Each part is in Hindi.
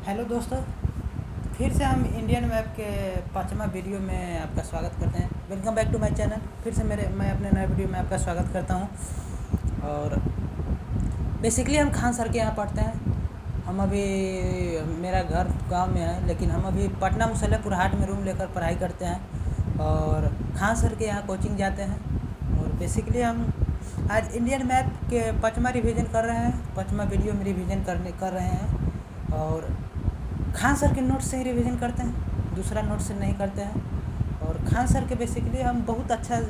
हेलो दोस्तों, फिर से हम इंडियन मैप के 5वां वीडियो में आपका स्वागत करते हैं। Welcome back to my channel. फिर से मैं अपने नए वीडियो में आपका स्वागत करता हूं। और बेसिकली हम खान सर के यहाँ पढ़ते हैं। हम अभी मेरा घर गांव में है, लेकिन हम अभी पटना मुसल्लहपुर हाट में रूम लेकर पढ़ाई करते हैं और खान सर के यहाँ कोचिंग जाते हैं। और बेसिकली हम आज इंडियन मैप के 5वां रिवीजन कर रहे हैं। 5वां वीडियो में रिवीजन कर रहे हैं और खान सर के नोट से ही रिवीजन करते हैं, दूसरा नोट से नहीं करते हैं। और खान सर के बेसिकली हम बहुत अच्छा,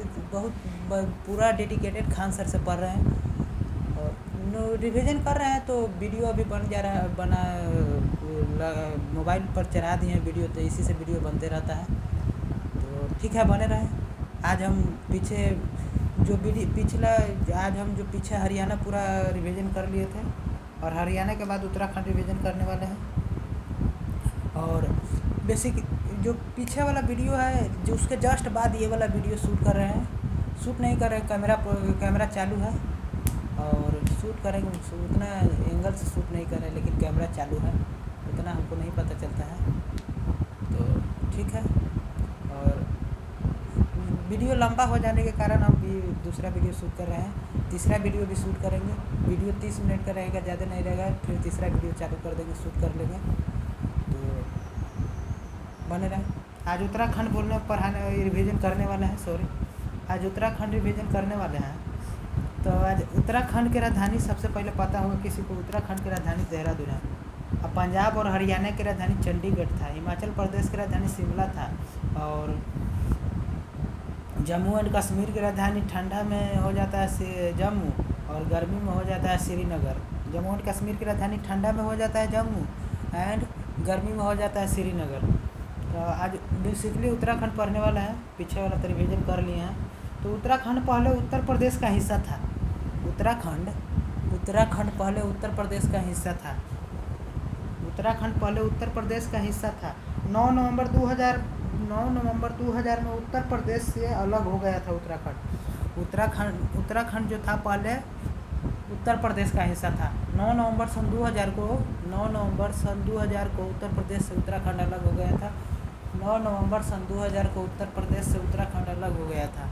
पूरा डेडिकेटेड खान सर से पढ़ रहे हैं और रिवीजन कर रहे हैं। तो वीडियो अभी बन जा रहा है, मोबाइल पर चढ़ा दिए हैं वीडियो, तो इसी से वीडियो बनते रहता है। तो ठीक है, बने रहें। आज हम आज हम जो पीछे हरियाणा पूरा रिवीजन कर लिए थे और हरियाणा के बाद उत्तराखंड रिवीजन करने वाले हैं। और बेसिक जो पीछे वाला वीडियो है, जो उसके जस्ट बाद ये वाला वीडियो शूट कर रहे हैं, शूट नहीं कर रहे हैं, कैमरा चालू है और शूट करेंगे। उतना एंगल से शूट नहीं कर रहे, लेकिन कैमरा चालू है, उतना हमको नहीं पता चलता है। तो ठीक है। और वीडियो लंबा हो जाने के कारण हम भी दूसरा वीडियो शूट कर रहे हैं। तीसरा वीडियो भी शूट करेंगे। वीडियो 30 मिनट का रहेगा, ज़्यादा नहीं रहेगा। फिर तीसरा वीडियो चालू कर देंगे, शूट कर लेंगे। बने रहें। आज उत्तराखंड रिवीजन करने वाले हैं। आज उत्तराखंड रिवीजन करने वाले हैं। तो आज उत्तराखंड की राजधानी सबसे पहले पता होगा किसी को, उत्तराखंड की राजधानी देहरादून है। अब पंजाब और हरियाणा की राजधानी चंडीगढ़ था। हिमाचल प्रदेश की राजधानी शिमला था। और जम्मू एंड कश्मीर की राजधानी ठंडा में हो जाता है जम्मू और गर्मी में हो जाता है श्रीनगर। जम्मू एंड कश्मीर की राजधानी ठंडा में हो जाता है जम्मू एंड गर्मी में हो जाता है श्रीनगर। तो आज बेसिकली उत्तराखंड पढ़ने वाला है। पीछे वाला तो रिवीजन कर लिए हैं। तो उत्तराखंड पहले उत्तर प्रदेश का हिस्सा था। उत्तराखंड पहले उत्तर प्रदेश का हिस्सा था। उत्तराखंड पहले उत्तर प्रदेश का हिस्सा था। 9 नवंबर 2000 में उत्तर प्रदेश से अलग हो गया था उत्तराखंड जो था पहले उत्तर प्रदेश का हिस्सा था। 9 नवंबर सन 2000 को उत्तर प्रदेश से उत्तराखंड अलग हो गया था। 9 नवंबर सन 2000 को उत्तर प्रदेश से उत्तराखंड अलग हो गया था।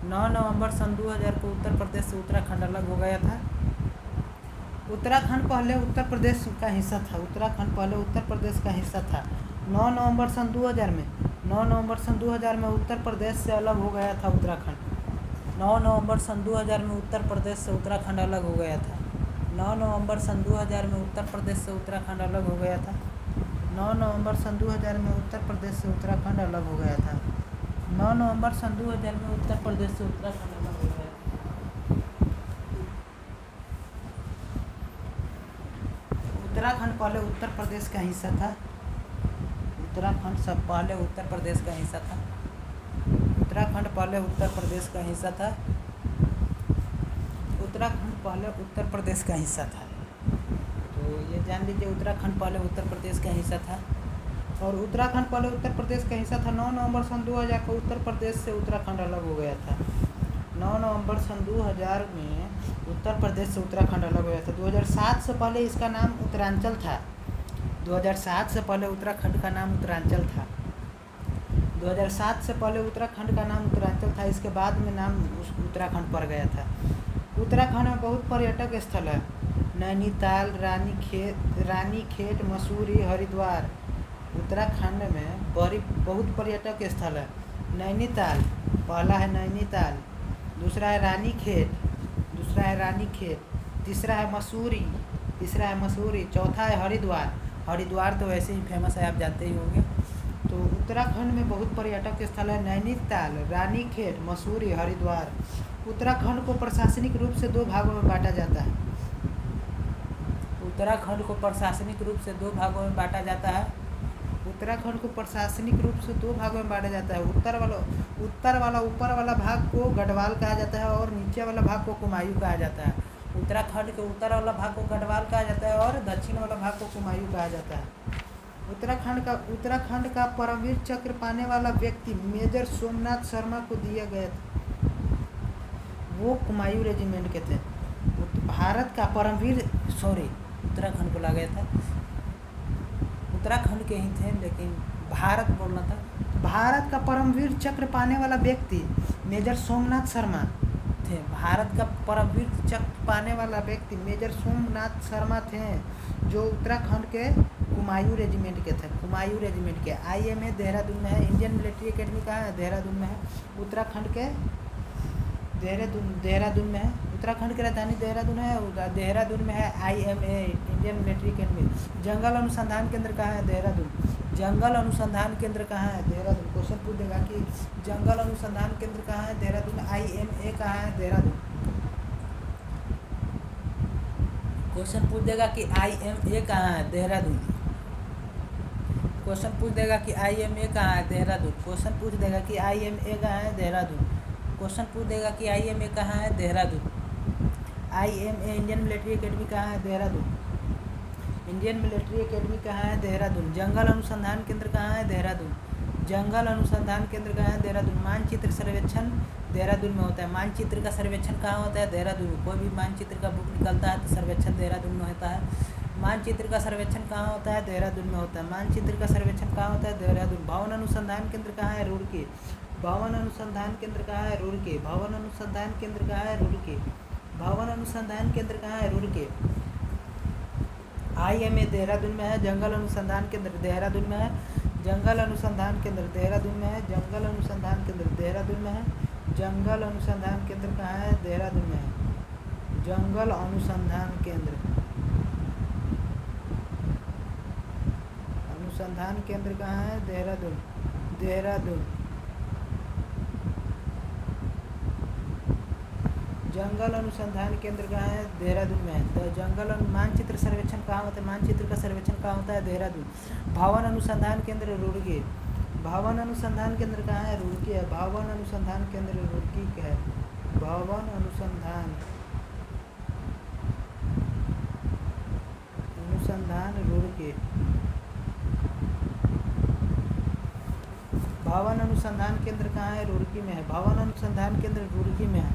9 नवंबर सन 2000 को उत्तर प्रदेश से उत्तराखंड अलग हो गया था। उत्तराखंड पहले उत्तर प्रदेश का हिस्सा था। उत्तराखंड पहले उत्तर प्रदेश का हिस्सा था। 9 नवंबर सन 2000 में उत्तर प्रदेश से अलग हो गया था उत्तराखंड। 9 नवंबर सन 2000 में उत्तर प्रदेश से उत्तराखंड अलग हो गया था। 9 नवंबर सन 2000 में उत्तर प्रदेश से उत्तराखंड अलग हो गया था। 9 नवंबर सन 2000 में उत्तर प्रदेश से उत्तराखंड अलग हो गया था। 9 नवंबर सन 2000 में उत्तर प्रदेश से उत्तराखंड अलग हो गया था। उत्तराखंड पहले उत्तर प्रदेश का हिस्सा था। उत्तराखंड पहले उत्तर प्रदेश का हिस्सा था। उत्तराखंड पहले उत्तर प्रदेश का हिस्सा था। उत्तराखंड पहले उत्तर प्रदेश का हिस्सा था। तो ये जान लीजिए, उत्तराखंड पहले उत्तर प्रदेश का हिस्सा था। और उत्तराखंड पहले उत्तर प्रदेश का हिस्सा था। 9 नवंबर सन 2000 को उत्तर प्रदेश से उत्तराखंड अलग हो गया था। 9 नवंबर सन 2000 में उत्तर प्रदेश से उत्तराखंड अलग हो गया था। 2007 से पहले इसका नाम उत्तरांचल था। 2007 से पहले उत्तराखंड का नाम उत्तरांचल था। 2007 से पहले उत्तराखंड का नाम उत्तरांचल था। इसके बाद में नाम उत्तराखंड पड़ गया था। उत्तराखंड में बहुत पर्यटक स्थल है। नैनीताल, रानीखेत, मसूरी, हरिद्वार। उत्तराखंड में बहुत पर्यटक स्थल है। नैनीताल पहला है, नैनीताल दूसरा है, रानीखेत तीसरा है, मसूरी चौथा है, हरिद्वार तो वैसे ही फेमस है, आप जानते ही होंगे। तो उत्तराखंड में बहुत पर्यटक स्थल है। नैनीताल, रानीखेत, मसूरी, हरिद्वार। उत्तराखंड को प्रशासनिक रूप से 2 भागों में बांटा जाता है। उत्तराखंड को प्रशासनिक रूप से 2 भागों में बांटा जाता है। उत्तराखंड को प्रशासनिक रूप से 2 भागों में बांटा जाता है। ऊपर वाला भाग को गढ़वाल कहा जाता है और नीचे वाला भाग को कुमायूं कहा जाता है। उत्तराखंड के उत्तर वाला भाग को गढ़वाल कहा जाता है और दक्षिण वाला भाग को कुमायूं कहा जाता है। उत्तराखंड का परमवीर चक्र पाने वाला व्यक्ति मेजर सोमनाथ शर्मा को दिया गया था। वो कुमायूं रेजिमेंट के थे। भारत का परमवीर उत्तराखंड को ला गया था। उत्तराखंड के ही थे, लेकिन भारत बोलना था। भारत का परमवीर चक्र पाने वाला व्यक्ति मेजर सोमनाथ शर्मा थे। भारत का परमवीर चक्र पाने वाला व्यक्ति मेजर सोमनाथ शर्मा थे, जो उत्तराखंड के कुमायूं रेजिमेंट के थे। कुमायूं रेजिमेंट के IMA देहरादून में है। इंडियन मिलिट्री एकेडमी कहाँ है? देहरादून में है। उत्तराखंड के देहरादून में है। उत्तराखंड की राजधानी देहरादून है। देहरादून में है IMA इंडियन मिलिट्री एकेडमी। जंगल अनुसंधान केंद्र कहाँ है? देहरादून। जंगल अनुसंधान केंद्र कहाँ है? देहरादून। क्वेश्चन पूछ देगा कि जंगल अनुसंधान केंद्र कहाँ है? देहरादून। IMA कहाँ है? देहरादून। क्वेश्चन पूछ देगा कि IMA कहाँ है? देहरादून। क्वेश्चन पूछ देगा कि IMA कहाँ है? देहरादून। क्वेश्चन पूछ देगा कि IMA कहाँ है? देहरादून। क्वेश्चन पूछ देगा कि IMA कहाँ है? Dehradun. IMA Indian military academy कहाँ है? देहरादून। इंडियन मिलिट्री एकेडमी कहाँ है? देहरादून। जंगल अनुसंधान केंद्र कहाँ है? देहरादून। जंगल अनुसंधान केंद्र कहाँ है? देहरादून। मानचित्र सर्वेक्षण देहरादून में होता है। मानचित्र का सर्वेक्षण कहाँ होता है? देहरादून। कोई भी मानचित्र का बुक निकलता है तो सर्वेक्षण देहरादून में होता है। मानचित्र का सर्वेक्षण कहाँ होता है? देहरादून में होता है। मानचित्र का सर्वेक्षण कहाँ होता है? देहरादून। भवन अनुसंधान केंद्र कहाँ है? रुड़की। भवन अनुसंधान केंद्र कहाँ है? रुड़की। भवन अनुसंधान केंद्र कहाँ है? रुड़की। भवन अनुसंधान केंद्र कहाँ है? रुड़की। IMA देहरादून में है। जंगल अनुसंधान केंद्र देहरादून में है। जंगल अनुसंधान केंद्र देहरादून में है। जंगल अनुसंधान केंद्र देहरादून में है। जंगल अनुसंधान केंद्र कहाँ है? देहरादून में है। जंगल अनुसंधान केंद्र कहाँ है? देहरादून। देहरादून। जंगल अनुसंधान केंद्र कहाँ है? देहरादून में है। तो जंगल मानचित्र सर्वेक्षण कहाँ होता है? मानचित्र का सर्वेक्षण कहाँ होता है? देहरादून। भवन अनुसंधान केंद्र रुड़की। भवन अनुसंधान केंद्र कहाँ है? रुड़की है। भवन अनुसंधान केंद्र रुड़की का है। भवन अनुसंधान रुड़की। भवन अनुसंधान केंद्र कहाँ है? रुड़की में है। भवन अनुसंधान केंद्र रुड़की में है।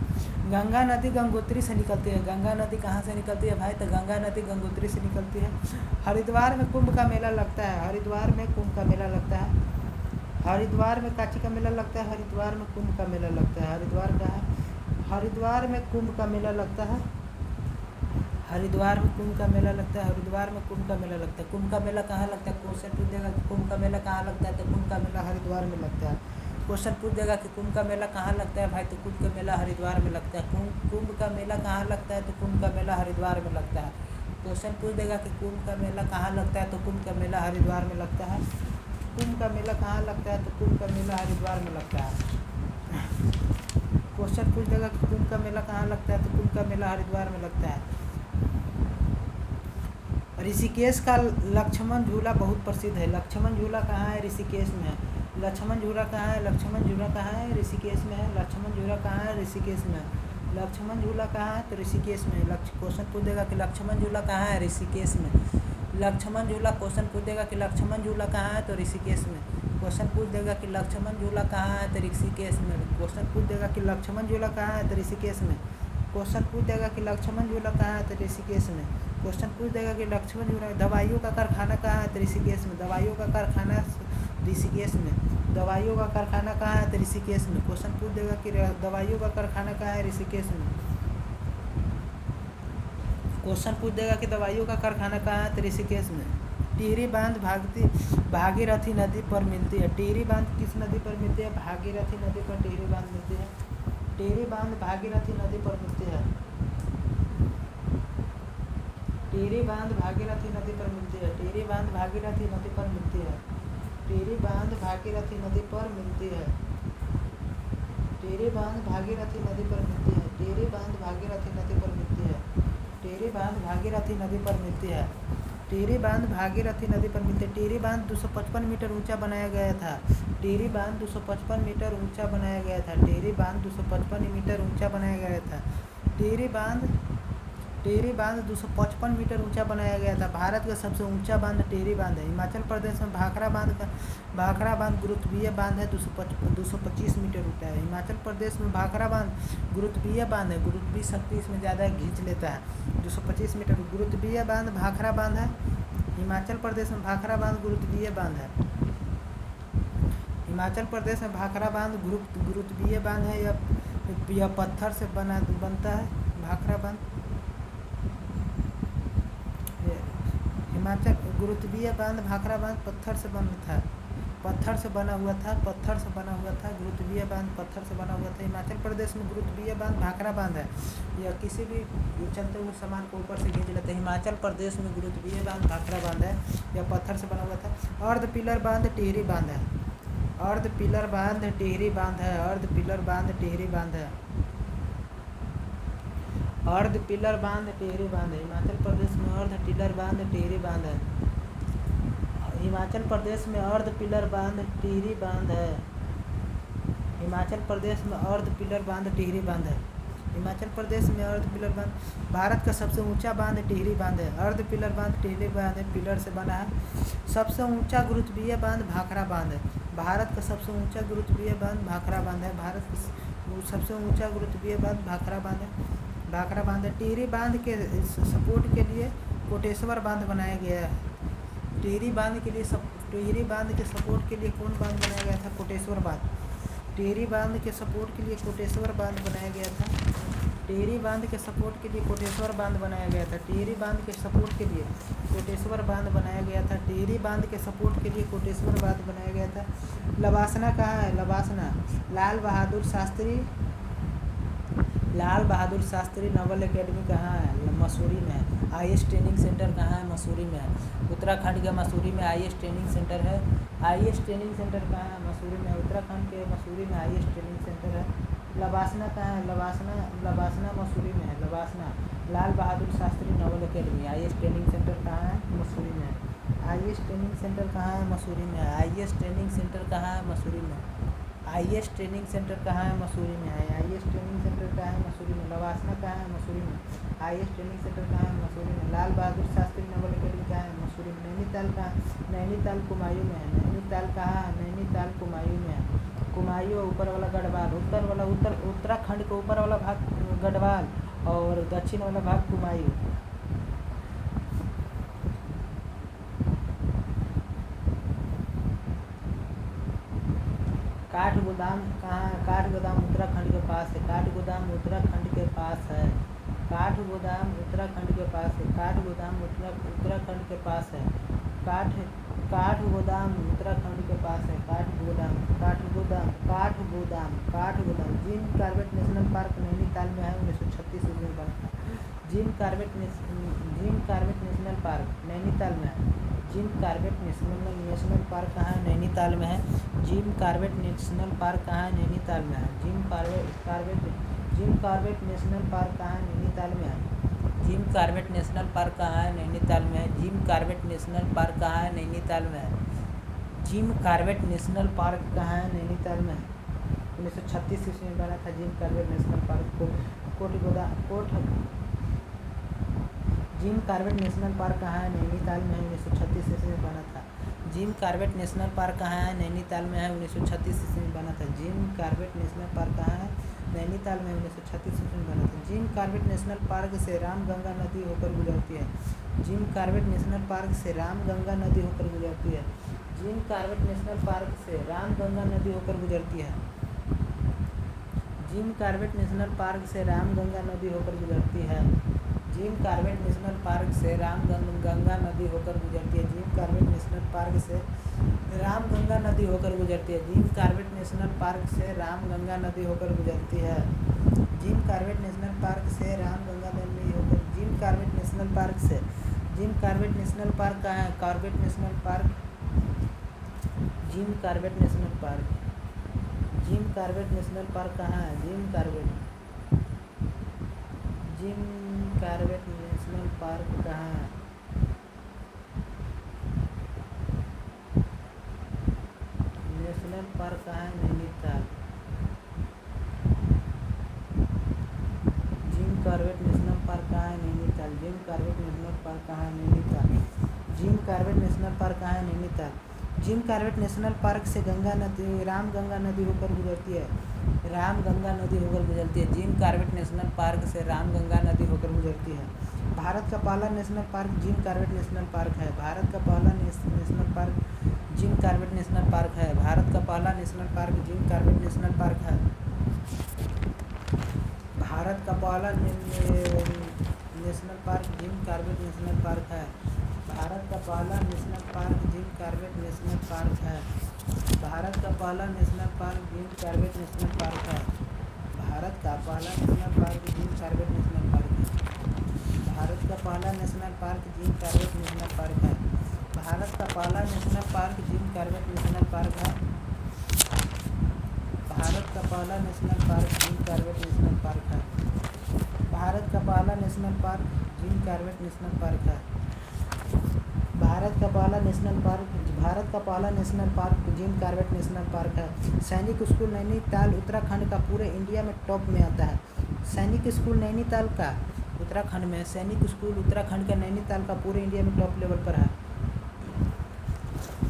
गंगा नदी गंगोत्री से निकलती है। गंगा नदी कहाँ से निकलती है भाई? तो गंगा नदी गंगोत्री से निकलती है। हरिद्वार में कुंभ का मेला लगता है। हरिद्वार में कुंभ का मेला लगता है। हरिद्वार में काची का मेला लगता है? हरिद्वार में कुंभ का मेला लगता है। हरिद्वार का है। हरिद्वार में कुंभ का मेला लगता है। हरिद्वार में कुंभ का मेला लगता है। हरिद्वार में कुंभ का मेला लगता है। कुंभ का मेला कहाँ लगता है? क्वेश्चन पूछ देगा कि कुंभ का मेला कहाँ लगता है? तो कुंभ का मेला हरिद्वार में लगता है। क्वेश्चन पूछ देगा कि कुंभ का मेला कहाँ लगता है भाई? तो कुंभ का मेला हरिद्वार में लगता है। कुंभ का मेला कहाँ लगता है? तो कुंभ का मेला हरिद्वार में लगता है। क्वेश्चन पूछ देगा कि कुंभ का मेला कहाँ लगता है? तो कुंभ का मेला हरिद्वार में लगता है। कुंभ का मेला कहाँ लगता है? तो कुंभ का मेला हरिद्वार में लगता है। क्वेश्चन पूछ देगा कि कुंभ का मेला कहाँ लगता है? तो कुंभ का मेला हरिद्वार में लगता है। ऋषिकेश का लक्ष्मण झूला बहुत प्रसिद्ध है। लक्ष्मण झूला कहाँ है? ऋषिकेश में है। लक्ष्मण झूला कहाँ है? लक्ष्मण झूला कहाँ है? ऋषिकेश में है। लक्ष्मण झूला कहाँ है? ऋषिकेश में है। लक्ष्मण झूला कहाँ है? तो ऋषिकेश में है। क्वेश्चन पूछ देगा कि लक्ष्मण झूला कहाँ है? ऋषिकेश में। लक्ष्मण झूला क्वेश्चन पूछ देगा कि लक्ष्मण झूला कहाँ है? तो ऋषिकेश में। क्वेश्चन पूछ देगा कि लक्ष्मण झूला कहाँ है? तो ऋषिकेश में। क्वेश्चन पूछ देगा कि लक्ष्मण झूला कहाँ है? तो ऋषिकेश में। क्वेश्चन पूछ देगा कि लक्ष्मण झूला कहाँ है? तो ऋषिकेश में। क्वेश्चन पूछ देगा कि लक्ष्मण झूला दवाइयों का कारखाना कहाँ है? तो ऋषिकेश में। दवाइयों का कारखाना ऋषिकेश में। दवाइयों का कारखाना कहाँ है? तो ऋषिकेश में। क्वेश्चन पूछ देगा कि दवाइयों का कारखाना कहाँ है? ऋषिकेश में। क्वेश्चन पूछ देगा कि दवाइयों का कारखाना कहाँ है? तो ऋषिकेश में। टिहरी बांध भागीरथी नदी पर मिलती है। टिहरी बांध किस नदी पर मिलती है? भागीरथी नदी पर टिहरी बांध मिलती है। टिहरी बांध भागीरथी नदी पर मिलती है। टिहरी बांध भागीरथी नदी पर मिलती है। टिहरी बांध भागीरथी नदी पर मिलती है। टिहरी बांध भागीरथी नदी पर मिलती है। टिहरी बांध भागीरथी नदी पर मिलती है। टिहरी बांध भागीरथी नदी पर मिलती है। टिहरी बांध भागीरथी नदी पर मिलती है। टिहरी बांध भागीरथी नदी पर मिलती है। टिहरी बांध 255 मीटर ऊंचा बनाया गया था। टिहरी बांध 255 मीटर ऊंचा बनाया गया था। टिहरी बांध 255 मीटर ऊंचा बनाया गया था। टिहरी बांध 255 मीटर ऊंचा बनाया गया था। भारत का सबसे ऊंचा बांध टिहरी बांध है। हिमाचल प्रदेश में भाखड़ा बांध गुरुत्वीय बांध है, 225 मीटर ऊंचा है। हिमाचल प्रदेश में भाखड़ा बांध गुरुत्वीय बांध है। गुरुत्वीय शक्ति इसमें ज़्यादा खींच लेता है। 225 मीटर गुरुत्वीय बांध भाखड़ा बांध है। हिमाचल प्रदेश में भाखड़ा बांध गुरुत्वीय बांध है। हिमाचल प्रदेश में भाखड़ा बांध गुरुत्वीय बांध है। यह पत्थर से बनता है भाखड़ा बांध। हिमाचल गुरुत्वीय बांध भाखड़ा बांध पत्थर से बना था, पत्थर से बना हुआ था गुरुत्वीय बांध पत्थर से बना हुआ था। हिमाचल प्रदेश में गुरुत्वीय बांध भाखड़ा बांध है। यह किसी भी चलते हुए सामान को ऊपर से खींच लेते हैं। हिमाचल प्रदेश में गुरुत्वीय बांध भाखड़ा बांध है। यह पत्थर से बना हुआ था। अर्ध पिलर बांध टिहरी बांध है। अर्ध पिलर बांध टिहरी बांध है। अर्ध पिलर बांध टिहरी बांध है। अर्ध पिलर बांध टिहरी बांध है। हिमाचल प्रदेश में अर्ध पिलर बांध टिहरी बांध है। हिमाचल प्रदेश में अर्ध पिलर बांध टिहरी बांध है। हिमाचल प्रदेश में अर्ध पिलर बांध टिहरी बांध है। हिमाचल प्रदेश में अर्ध पिलर बांध। भारत का सबसे ऊंचा बांध टिहरी बांध है। अर्ध पिलर बांध टिहरी बांध है, पिलर से बना है। सबसे ऊंचा गुरुत्वीय बांध भाखड़ा बांध है। भारत का सबसे ऊंचा गुरुत्वीय बांध भाखड़ा बांध है। भारत का सबसे ऊंचा गुरुत्वीय बांध भाखड़ा बांध है। भाखड़ा बांध है। टिहरी बांध के सपोर्ट के लिए कोटेश्वर बांध बनाया गया है। टिहरी बांध के सपोर्ट के लिए कौन बांध बनाया गया था? कोटेश्वर बांध। टिहरी बांध के सपोर्ट के लिए कोटेश्वर बांध बनाया गया था। टिहरी बांध के सपोर्ट के लिए कोटेश्वर बांध बनाया गया था। टिहरी बांध के सपोर्ट के लिए कोटेश्वर बांध बनाया गया था। टिहरी बांध के सपोर्ट के लिए कोटेश्वर बांध बनाया गया था। लवासना कहाँ है? लवासना लाल बहादुर शास्त्री नवल एकेडमी कहाँ है? मसूरी में है। आईएएस ट्रेनिंग सेंटर कहाँ है? मसूरी में है। उत्तराखंड के मसूरी में आईएएस ट्रेनिंग सेंटर है। आईएएस ट्रेनिंग सेंटर कहाँ है? मसूरी में। उत्तराखंड के मसूरी में आईएएस ट्रेनिंग सेंटर है। लवासना कहाँ है? लवासना मसूरी में है। LBSNAA Lal Bahadur Shastri national academy IAS training centre कहाँ है? मसूरी में है। आईएएस ट्रेनिंग सेंटर कहाँ है? मसूरी में है। आईएएस ट्रेनिंग सेंटर कहाँ है? मसूरी में। आईएएस ट्रेनिंग सेंटर कहाँ है? मसूरी में है। आईएएस ट्रेनिंग सेंटर कहाँ है? मसूरी में। लवासना कहाँ है? मसूरी में। आईएएस ट्रेनिंग सेंटर कहाँ है? मसूरी में। लाल बहादुर शास्त्री नवल एकेडमी कहाँ है? मसूरी में। नैनीताल कहाँ? नैनीताल कुमायूं में है। नैनीताल कहाँ है? नैनीताल कुमायूं में है। कुमायूं ऊपर वाला गढ़वाल, उत्तराखंड का ऊपर वाला भाग गढ़वाल और दक्षिण वाला भाग कुमायूं। काठगोदाम कहाँ है? काठगोदाम उत्तराखंड के पास है। काठगोदाम उत्तराखंड के पास है। काठगोदाम उत्तराखंड के पास है। काठगोदाम उत्तराखंड के पास है। काठगोदाम उत्तराखंड के पास है। Kathgodam Jim Corbett national park Nainital में है। 1936 में बना था। Jim Corbett national park Nainital में है। जिम कॉर्बेट नेशनल पार्क कहाँ है? नैनीताल में है। जिम कॉर्बेट नेशनल पार्क कहाँ है? नैनीताल में है। जिम कॉर्बेट नेशनल पार्क कहाँ है? नैनीताल में है। जिम कॉर्बेट नेशनल पार्क कहाँ है? नैनीताल में है। जिम कॉर्बेट नेशनल पार्क कहाँ है? नैनीताल में है। जिम कॉर्बेट नेशनल पार्क कहाँ है? नैनीताल में है। 1936 ईस्वी में बना था Jim Corbett national park. Jim Corbett national park कहाँ है? नैनीताल में है। 1936 ईस्वी में बना था। जिम कॉर्बेट नेशनल पार्क कहाँ है? नैनीताल में है। 1936 ईस्वी में बना था। जिम कॉर्बेट नेशनल पार्क कहाँ है? नैनीताल में 1936 ईस्वी में बना था। जिम कॉर्बेट नेशनल पार्क से रामगंगा नदी होकर गुजरती है। जिम कॉर्बेट नेशनल पार्क से रामगंगा नदी होकर गुजरती है। जिम कॉर्बेट नेशनल पार्क से रामगंगा नदी होकर गुजरती है। जिम कॉर्बेट नेशनल पार्क से रामगंगा नदी होकर गुजरती है। जिम कॉर्बेट नेशनल पार्क से रामगंगा नदी होकर गुजरती है। जिम कॉर्बेट नेशनल पार्क से रामगंगा नदी होकर गुजरती है। जिम कॉर्बेट नेशनल पार्क से रामगंगा नदी होकर गुजरती है। जिम कॉर्बेट नेशनल पार्क से रामगंगा नदी होकर जिम कॉर्बेट नेशनल पार्क से जिम कॉर्बेट नेशनल पार्क कहाँ है? Corbett national park Jim Corbett national park Jim Corbett national park कहाँ है? जिम कॉर्बेट नेशनल पार्क कहाँ है? नेशनल पार्क कहाँ है? Nainital. Jim Corbett national park कहाँ है? Nainital. Jim Corbett national park कहाँ है? Nainital. Jim Corbett national park कहाँ है? Nainital. Jim Corbett national park से गंगा नदी रामगंगा नदी होकर गुजरती है। रामगंगा नदी होकर गुजरती है। जिम कॉर्बेट नेशनल पार्क से रामगंगा नदी होकर गुजरती है। भारत का पहला national park Jim Corbett national park है। भारत का पहला national park Jim Corbett national park है। भारत का पहला national park Jim Corbett national park है। भारत का पहला national park Jim Corbett national park है। भारत का पहला national park Jim Corbett national park है। भारत का पहला national park Jim Corbett national park है। भारत का पहला national park Jim Corbett national park है। भारत का पहला national park Jim Corbett national park है। भारत का पहला national park Jim Corbett national park है। भारत का पहला national park Jim Corbett national park है। भारत का पहला national park Jim Corbett national park है। भारत का पहला national park Jim Corbett national park है। सैनिक स्कूल नैनीताल उत्तराखंड का पूरे इंडिया में टॉप में आता है। सैनिक स्कूल नैनीताल का उत्तराखंड में सैनिक स्कूल उत्तराखंड का नैनीताल का पूरे इंडिया में टॉप लेवल पर है।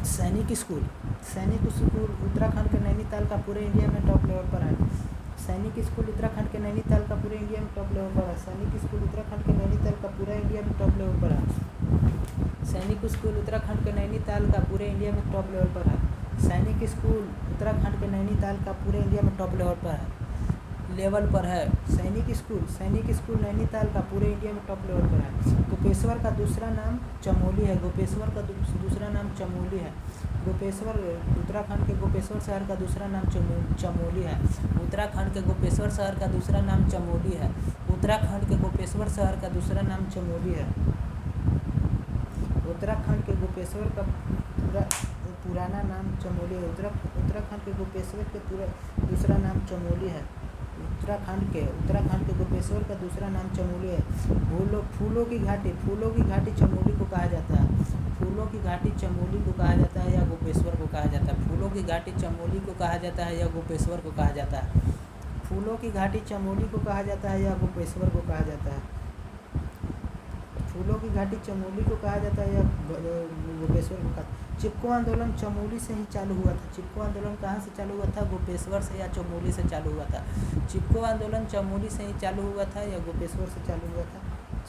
सैनिक स्कूल उत्तराखंड के नैनीताल का पूरे इंडिया में टॉप लेवल पर है। सैनिक स्कूल उत्तराखंड के नैनीताल का पूरे इंडिया में टॉप लेवल पर है। सैनिक स्कूल उत्तराखंड के नैनीताल का पूरा इंडिया में टॉप लेवल पर है। सैनिक स्कूल उत्तराखंड के नैनीताल का पूरे इंडिया में टॉप लेवल पर है। सैनिक स्कूल उत्तराखंड के नैनीताल का पूरे इंडिया में टॉप लेवल पर है। सैनिक स्कूल नैनीताल का पूरे इंडिया में टॉप लेवल पर है। गोपेश्वर का दूसरा नाम चमोली है। गोपेश्वर का दूसरा नाम चमोली है। गोपेश्वर उत्तराखंड के गोपेश्वर शहर का दूसरा नाम चमोली है। उत्तराखंड के गोपेश्वर शहर का दूसरा नाम चमोली है। उत्तराखंड के गोपेश्वर शहर का दूसरा नाम चमोली है। उत्तराखंड के गोपेश्वर का पुराना नाम चमोली है। उत्तराखंड के गोपेश्वर के दूसरा नाम चमोली है। उत्तराखंड के गोपेश्वर का दूसरा नाम चमोली है। फूलों की घाटी चमोली को कहा जाता है। फूलों की घाटी चमोली को कहा जाता है या गोपेश्वर को कहा जाता है। फूलों की घाटी चमोली को कहा जाता है या गोपेश्वर को कहा जाता है। फूलों की घाटी चमोली को कहा जाता है या गोपेश्वर को कहा जाता है। फूलों की घाटी चमोली को कहा जाता है या गोपेश्वर को कहा। चिपको आंदोलन चमोली से ही चालू हुआ था। चिपको आंदोलन कहाँ से चालू हुआ था? गोपेश्वर से या चमोली से चालू हुआ था। चिपको आंदोलन चमोली से ही चालू हुआ था या गोपेश्वर से चालू हुआ था?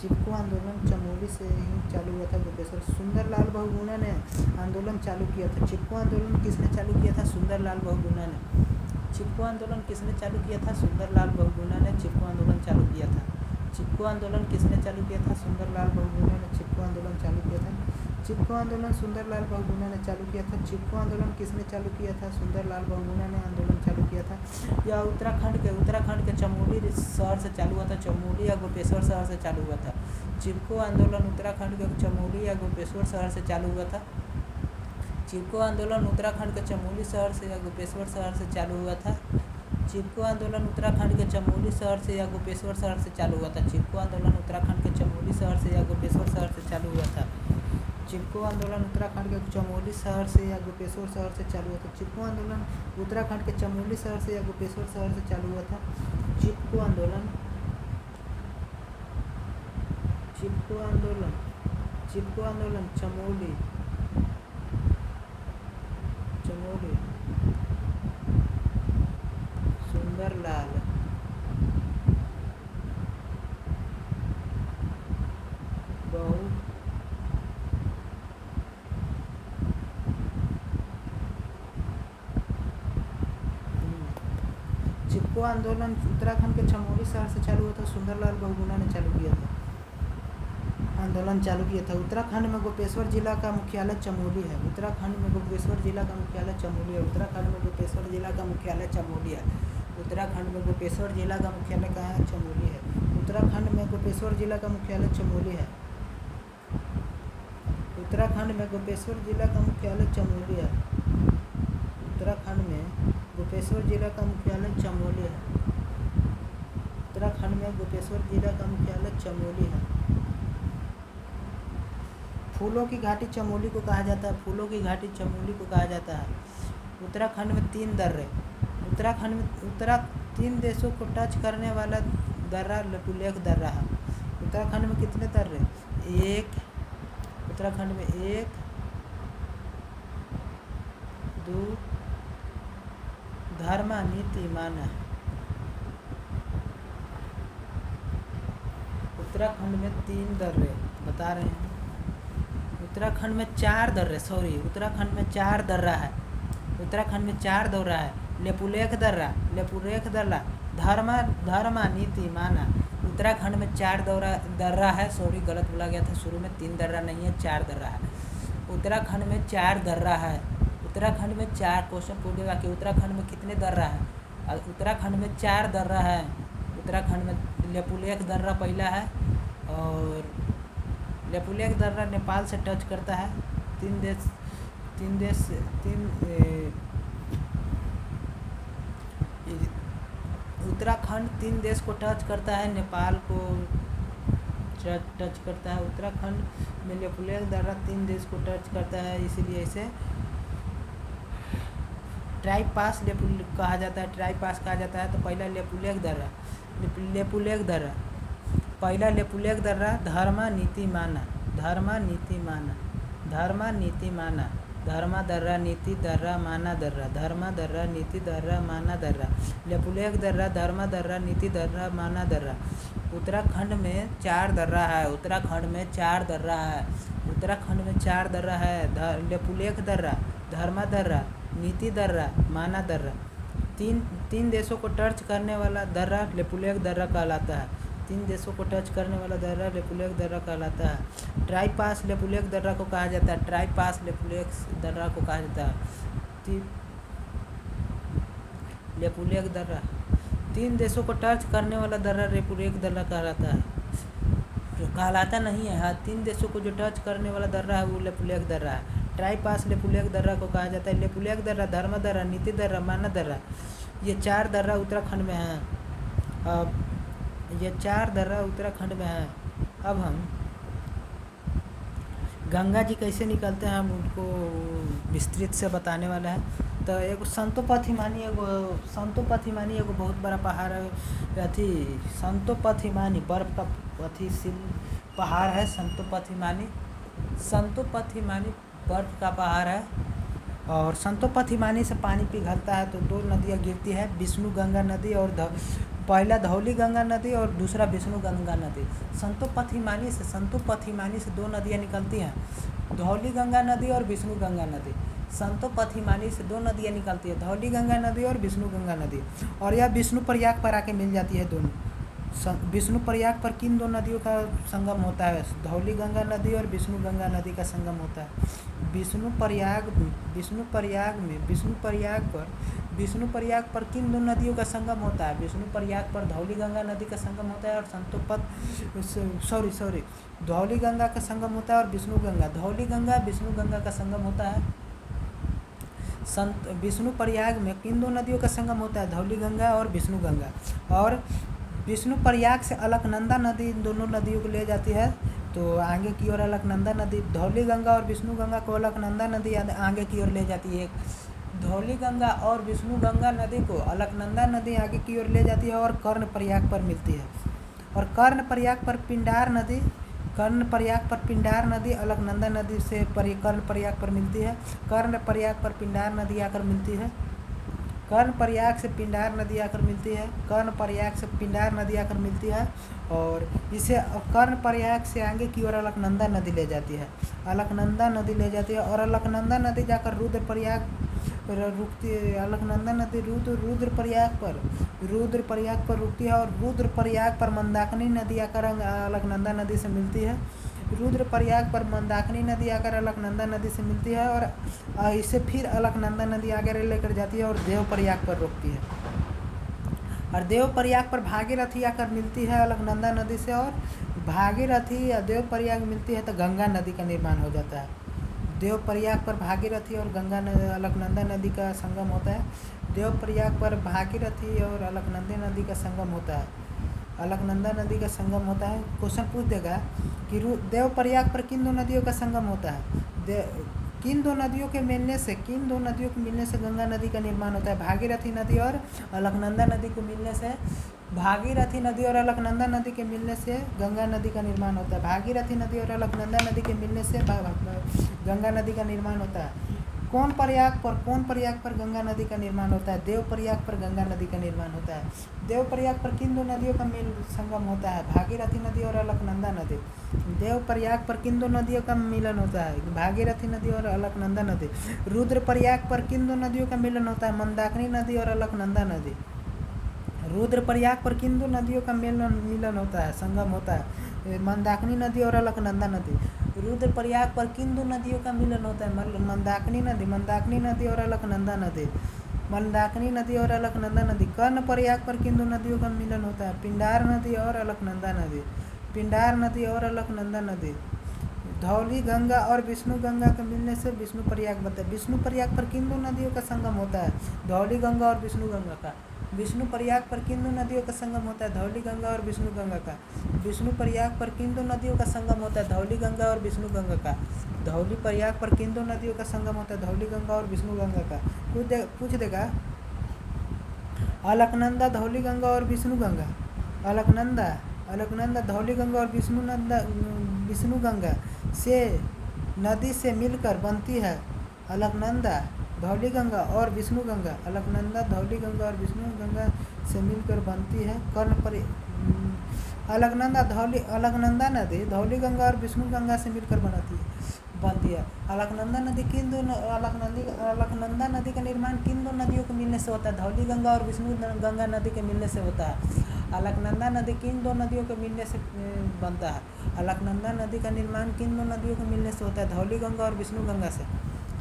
चिपको आंदोलन चमोली से ही चालू हुआ था, गोपेश्वर। सुंदरलाल बहुगुणा ने आंदोलन चालू किया था। चिपको आंदोलन किसने चालू किया था? सुंदरलाल बहुगुणा ने। चिपको आंदोलन किसने चालू किया था? सुंदरलाल बहुगुणा ने चिपको आंदोलन चालू किया था। चिपको आंदोलन किसने चालू किया था? सुंदरलाल बहुगुणा ने चिपको आंदोलन चालू किया था। चिपको आंदोलन सुंदरलाल बहुगुणा ने चालू किया था। चिपको आंदोलन किसने चालू किया था? सुंदरलाल बहुगुणा ने आंदोलन चालू किया था। यह उत्तराखंड के चमोली शहर से चालू हुआ था। चमोली या गोपेश्वर शहर से चालू हुआ था। चिपको आंदोलन उत्तराखंड के चमोली या गोपेश्वर शहर से चालू हुआ था। चिपको आंदोलन उत्तराखंड के चमोली शहर से या गोपेश्वर शहर से चालू हुआ था। चिपको आंदोलन उत्तराखंड के चमोली शहर से या गोपेश्वर शहर से चालू हुआ था। चिपको आंदोलन उत्तराखंड के चमोली शहर से या गोपेश्वर शहर से चालू हुआ था। चिपको आंदोलन उत्तराखंड के चमोली शहर से या गोपेश्वर शहर से चालू हुआ था। चिपको आंदोलन उत्तराखंड के चमोली शहर से या गोपेश्वर शहर से चालू हुआ था। चिपको आंदोलन चमोली सुंदरलाल चिपको आंदोलन उत्तराखंड के चमोली शहर से चालू हुआ था। सुंदरलाल बहुगुणा ने आंदोलन चालू किया था। उत्तराखंड में गोपेश्वर जिला का मुख्यालय चमोली है। उत्तराखंड में गोपेश्वर जिला का मुख्यालय चमोली है। उत्तराखंड में गोपेश्वर जिला का मुख्यालय चमोली है। उत्तराखंड में गोपेश्वर जिला का मुख्यालय कहाँ है? चमोली है। उत्तराखंड में गोपेश्वर जिला का मुख्यालय चमोली है। उत्तराखंड में गोपेश्वर जिला का मुख्यालय चमोली है। उत्तराखंड में गोपेश्वर जिला का मुख्यालय चमोली है। उत्तराखंड में गोपेश्वर जिला का मुख्यालय चमोली है। फूलों की घाटी चमोली को कहा जाता है। फूलों की घाटी चमोली को कहा जाता है। उत्तराखंड में 3 दर्रे। उत्तराखंड में 3 देशों को टच करने वाला दर्रा लटुलेख दर्रा है। उत्तराखंड में कितने दर्रे? उत्तराखंड में 1 धर्म नीति माना। उत्तराखंड में 3 दर्रे बता रहे हैं। उत्तराखंड में 4 दर्रे, सॉरी, उत्तराखंड में 4 दर्रा है। उत्तराखंड में 4 दर्रा है। लेपुलेख दर्रा धर्मा नीति माना। उत्तराखंड में 4 दर्रा है, सॉरी गलत बोला गया था शुरू में, 3 दर्रा नहीं है, 4 दर्रा है। उत्तराखंड में 4 दर्रा है। उत्तराखंड में 4, क्वेश्चन पूछेगा कि उत्तराखंड में कितने दर्रा है। उत्तराखंड में 4 दर्रा है। उत्तराखंड में लेपुलेख दर्रा पहला है, और लेपुलेख दर्रा नेपाल से टच करता है। उत्तराखंड 3 देश को टच करता है, नेपाल को टच करता है। उत्तराखंड में लेपुलेख दर्रा 3 देश को टच करता है, इसीलिए इसे ट्राई पास कहा जाता है। ट्राई पास कहा जाता है। तो पहला लेपुलेख दर्रा पहला लेपुलेख दर्रा धर्मा नीति माना। धर्मा दर्रा नीति दर्रा माना दर्रा। धर्मा दर्रा नीति दर्रा माना दर्रा। लेपुलेख दर्रा धर्मा दर्रा नीति दर्रा माना दर्रा। उत्तराखंड में 4 दर्रा है। उत्तराखंड में 4 दर्रा है। लेपुलेख दर्रा, धर्मा दर्रा, नीति दर्रा, माना दर्रा। तीन देशों को टच करने वाला दर्रा लेपुलेख दर्रा कहलाता है। 3 देशों को टच करने वाला दर्रा लेपुलेख दर्रा कहलाता है। ट्राई पास लेपुलेख दर्रा को कहा जाता है। ट्राई पास लेपुलेख दर्रा को कहा जाता है। लेपुलेख दर्रा 3 देशों को टच करने वाला दर्रा लेपुलेख दर्रा कहलाता है। जो कहलाता नहीं है, हाँ, 3 देशों को जो टच करने वाला दर्रा है वो लेपुलेख दर्रा है। ट्राई पास लेपुलेख दर्रा को कहा जाता है। लेपुलेख दर्रा, धर्म दर्रा, नीति दर्रा, माना दर्रा, ये 4 दर्रा उत्तराखंड में हैं। अब ये 4 दर्रा उत्तराखंड में हैं। अब हम गंगा जी कैसे निकलते हैं हम उनको विस्तृत से बताने वाला है। तो एगो संतोपथ हिमानी एगो बहुत बड़ा पहाड़ है। अथी संतोपथ हिमानी बर्फ का अथी पहाड़ है। संतोपथ हिमानी बर्फ का पहाड़ है। और संतोपथ हिमानी से पानी पिघलता है तो 2 नदियाँ गिरती है, विष्णु गंगा नदी और पहला धौली गंगा नदी और दूसरा विष्णु गंगा नदी। संतोपथ हिमानी से 2 नदियाँ निकलती हैं, धौली गंगा नदी और विष्णु गंगा नदी। संतोपथ हिमानी से 2 नदियाँ निकलती है, धौली गंगा नदी और विष्णु गंगा नदी। और यह विष्णु प्रयाग पर आके मिल जाती है दोनों। विष्णु प्रयाग पर किन 2 नदियों का संगम होता है? धौली गंगा नदी और विष्णु गंगा नदी का संगम होता है। विष्णु प्रयाग पर किन 2 नदियों का संगम होता है? विष्णु प्रयाग पर धौली गंगा नदी का संगम होता है और धौली गंगा का संगम होता है और विष्णु गंगा, धौली गंगा विष्णु गंगा का संगम होता है। विष्णु प्रयाग में किन 2 नदियों का संगम होता है? धौली गंगा और विष्णु गंगा। और विष्णु प्रयाग से अलकनंदा नदी इन दोनों नदियों को ले जाती है। तो आगे की ओर अलकनंदा नदी, धौली गंगा और विष्णु गंगा को अलकनंदा नदी आगे की ओर ले जाती है। धौली गंगा और विष्णु गंगा नदी को अलकनंदा नदी आगे की ओर ले जाती है और कर्ण प्रयाग पर मिलती है। और कर्ण प्रयाग पर पिंडार नदी अलकनंदा नदी से कर्ण प्रयाग पर मिलती है। कर्ण प्रयाग पर पिंडार नदी आकर मिलती है। कर्ण प्रयाग से पिंडार नदी आकर मिलती है। और इसे कर्ण प्रयाग से आगे की ओर अलकनंदा नदी ले जाती है। और अलकनंदा नदी जाकर रुद्रप्रयाग रुकती है। अलकनंदा नदी रुद्रप्रयाग पर रुकती है। और रुद्रप्रयाग पर मंदाकिनी नदी आकर अलकनंदा नदी से मिलती है। रुद्रप्रयाग पर मंदाकिनी नदी आकर अलकनंदा नदी से मिलती है। और इसे फिर अलकनंदा नदी आगे लेकर जाती है और देवप्रयाग पर रुकती है। और देवप्रयाग पर भागीरथी आकर मिलती है अलकनंदा नदी से। और भागीरथी या देवप्रयाग मिलती है तो गंगा नदी का निर्माण हो जाता है। देवप्रयाग पर भागीरथी और अलकनंदा नदी का संगम होता है। देवप्रयाग पर भागीरथी और अलकनंदा नदी का संगम होता है। क्वेश्चन पूछ देगा कि देवप्रयाग पर किन 2 नदियों का संगम होता है? किन 2 नदियों के मिलने से गंगा नदी का निर्माण होता है? भागीरथी नदी और अलकनंदा नदी को मिलने से भागीरथी नदी और अलकनंदा नदी के मिलने से गंगा नदी का निर्माण होता है। भागीरथी नदी और अलकनंदा नदी के मिलने से गंगा नदी का निर्माण होता है। कौन प्रयाग पर गंगा नदी का निर्माण होता है? देव प्रयाग पर गंगा नदी का निर्माण होता है। देव प्रयाग पर किन दो नदियों का मेल संगम होता है? भागीरथी नदी और अलकनंदा नदी। देव प्रयाग पर किन दो नदियों का मिलन होता है? भागीरथी नदी और अलकनंदा नदी। रुद्र प्रयाग पर किन दो नदियों का मिलन होता है? मंदाकिनी नदी और अलकनंदा नदी। रुद्र प्रयाग पर किन दो नदियों का मिलन होता है, संगम होता है? मंदाकिनी नदी और अलकनंदा नदी। रुद्र प्रयाग पर किन दो नदियों का मिलन होता है? मंदाकिनी नदी और अलकनंदा नदी। मंदाकिनी नदी और अलकनंदा नदी। कर्ण प्रयाग पर किन दो नदियों का मिलन होता है? पिंडार नदी और अलकनंदा नदी। पिंडार नदी और अलकनंदा नदी। धौली गंगा और विष्णु गंगा के मिलने से विष्णु प्रयाग बनता है। विष्णु प्रयाग पर किन दो नदियों का संगम होता है? धौली गंगा और विष्णु गंगा का। विष्णु प्रयाग पर किन दो नदियों का संगम होता है? धौली गंगा और विष्णु गंगा का। विष्णु प्रयाग पर किन दो नदियों का संगम होता है? धौली गंगा और विष्णु गंगा का। धौली प्रयाग पर किन दो नदियों का संगम होता है? धौली गंगा और विष्णु गंगा का। पूछ देगा अलकनंदा, धौली गंगा और विष्णु गंगा। अलकनंदा धौली गंगा और विष्णु गंगा से नदी से मिलकर बनती है अलकनंदा, धौली गंगा और विष्णु गंगा। अलकनंदा धौली गंगा और विष्णु गंगा से मिलकर बनती है अलकनंदा नदी धौली गंगा और विष्णु गंगा से मिलकर बनती है। अलकनंदा नदी अलकनंदा नदी का निर्माण किन दो नदियों के मिलने से होता है? धौली गंगा और विष्णु गंगा नदी के मिलने से होता है। अलकनंदा नदी किन दो नदियों के मिलने से बनता है? अलकनंदा नदी का निर्माण किन दो नदियों के मिलने से होता है? धौली गंगा और विष्णु गंगा से।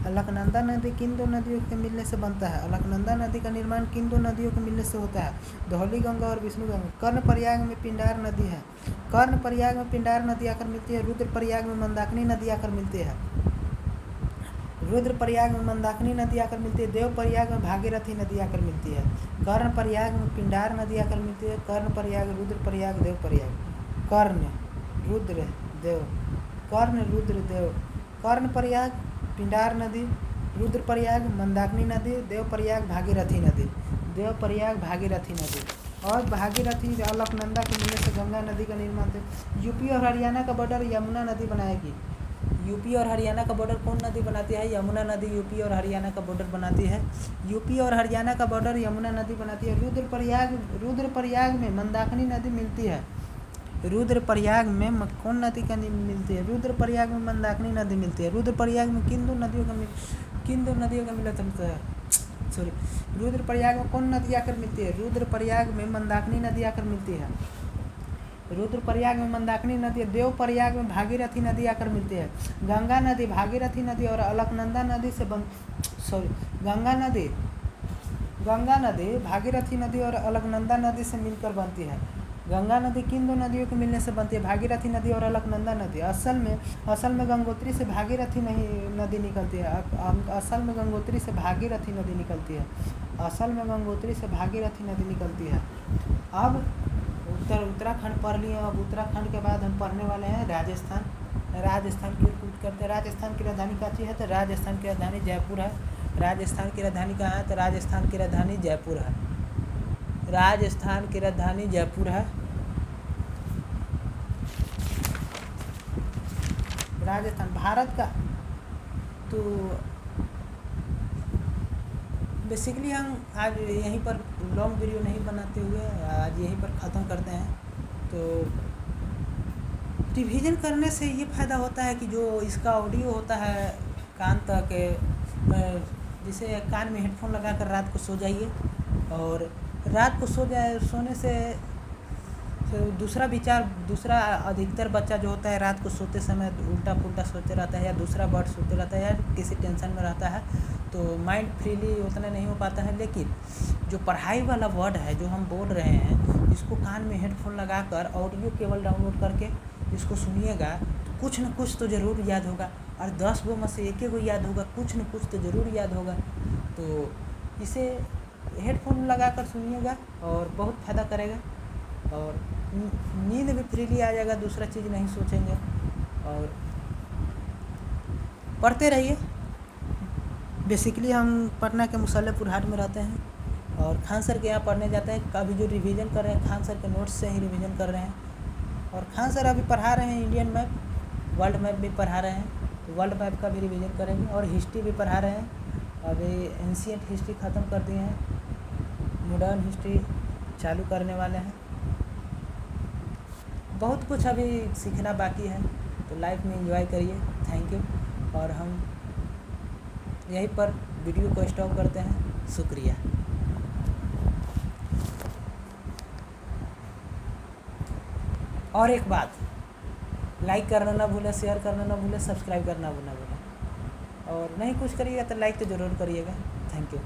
अलकनंदा नदी किन दो नदियों के मिलने से बनता है? अलकनंदा नदी का निर्माण किन दो नदियों के मिलने से होता है? धौली गंगा और विष्णु गंगा। कर्ण प्रयाग में पिंडार नदी है। कर्ण प्रयाग में पिंडार नदी आकर मिलती है। रुद्र प्रयाग में मंदाकिनी नदी आकर मिलती है। रुद्र प्रयाग में मंदाकिनी नदी आकर मिलती है। देव प्रयाग में भागीरथी नदी आकर मिलती है। कर्ण प्रयाग में पिंडार नदी आकर मिलती है। कर्ण प्रयाग, रुद्र प्रयाग, देव प्रयाग। कर्ण रुद्र देव। कर्ण प्रयाग पिंडार नदी, रुद्र प्रयाग मंदाकिनी नदी, देव प्रयाग भागीरथी नदी। देव प्रयाग भागीरथी नदी और भागीरथी अलकनंदा के मिलने से गंगा नदी का निर्माण है। यूपी और हरियाणा का बॉर्डर यमुना नदी बनाएगी। यूपी और हरियाणा का बॉर्डर कौन नदी बनाती है? यमुना नदी यूपी और हरियाणा का बॉर्डर बनाती है। यूपी और हरियाणा का बॉर्डर यमुना नदी बनाती है। रुद्र प्रयाग में मंदाकिनी नदी मिलती है। रुद्र प्रयाग में कौन नदी का मिलती है? रुद्र प्रयाग में मंदाकिनी नदी मिलती है। रुद्र प्रयाग में किन दो नदियों का मिलता है? सॉरी, रुद्र प्रयाग में कौन नदी आकर मिलती है? रुद्र प्रयाग में मंदाकिनी नदी आकर मिलती है। रुद्र प्रयाग में मंदाकिनी नदी। देव प्रयाग में भागीरथी नदी आकर मिलती है। गंगा नदी भागीरथी नदी और अलकनंदा नदी से गंगा नदी भागीरथी नदी और अलकनंदा नदी से मिलकर बनती है। गंगा नदी किन दो नदियों के मिलने से बनती है? भागीरथी नदी और अलकनंदा नदी। असल में गंगोत्री से भागीरथी नदी निकलती है। असल में गंगोत्री से भागीरथी नदी निकलती है। अब उत्तराखंड पढ़ लिए। अब उत्तराखंड के बाद हम पढ़ने वाले हैं राजस्थान की ओर करते हैं। राजस्थान की राजधानी काची है? तो राजस्थान की राजधानी जयपुर है। राजस्थान की राजधानी कहाँ है? तो राजस्थान की राजधानी जयपुर है। राजस्थान की राजधानी जयपुर है। राजस्थान भारत का तो बेसिकली हम आज यहीं पर लॉन्ग वीडियो नहीं बनाते हुए आज यहीं पर ख़त्म करते हैं। तो रिवीजन करने से ये फ़ायदा होता है कि जो इसका ऑडियो होता है कान तक, जैसे कान में हेडफोन लगाकर रात को सो जाइए और रात को सोने से दूसरा अधिकतर बच्चा जो होता है रात को सोते समय उल्टा पुल्टा सोते रहता है या दूसरा वर्ड सोते रहता है या किसी टेंशन में रहता है, तो माइंड फ्रीली उतना नहीं हो पाता है। लेकिन जो पढ़ाई वाला वर्ड है जो हम बोल रहे हैं, इसको कान में हेडफोन लगाकर ऑडियो केवल डाउनलोड करके इसको सुनिएगा तो कुछ न कुछ तो ज़रूर याद होगा, और 10 गो में से एक गो याद होगा, कुछ न कुछ तो ज़रूर याद होगा। तो इसे हेडफोन लगाकर सुनिएगा और बहुत फ़ायदा करेगा और नींद भी फ्रीली आ जाएगा, दूसरा चीज़ नहीं सोचेंगे और पढ़ते रहिए। बेसिकली हम पटना के मुसल्लेपुर हाट में रहते हैं और खान सर के यहाँ पढ़ने जाते हैं। अभी जो रिवीजन कर रहे हैं खान सर के नोट्स से ही रिवीजन कर रहे हैं और खान सर अभी पढ़ा रहे हैं इंडियन मैप, वर्ल्ड मैप भी पढ़ा रहे हैं, तो वर्ल्ड मैप का भी रिवीजन करेंगे और हिस्ट्री भी पढ़ा रहे हैं। अभी एंशियंट हिस्ट्री ख़त्म कर दिए हैं, मॉडर्न हिस्ट्री चालू करने वाले हैं। बहुत कुछ अभी सीखना बाकी है, तो लाइफ में एंजॉय करिए। Thank you. और हम यहीं पर वीडियो को स्टॉप करते हैं। शुक्रिया। और एक बात, लाइक करना ना भूलें, शेयर करना ना भूलें, सब्सक्राइब करना ना भूलें। और नहीं कुछ करिएगा तो लाइक तो ज़रूर करिएगा। Thank you.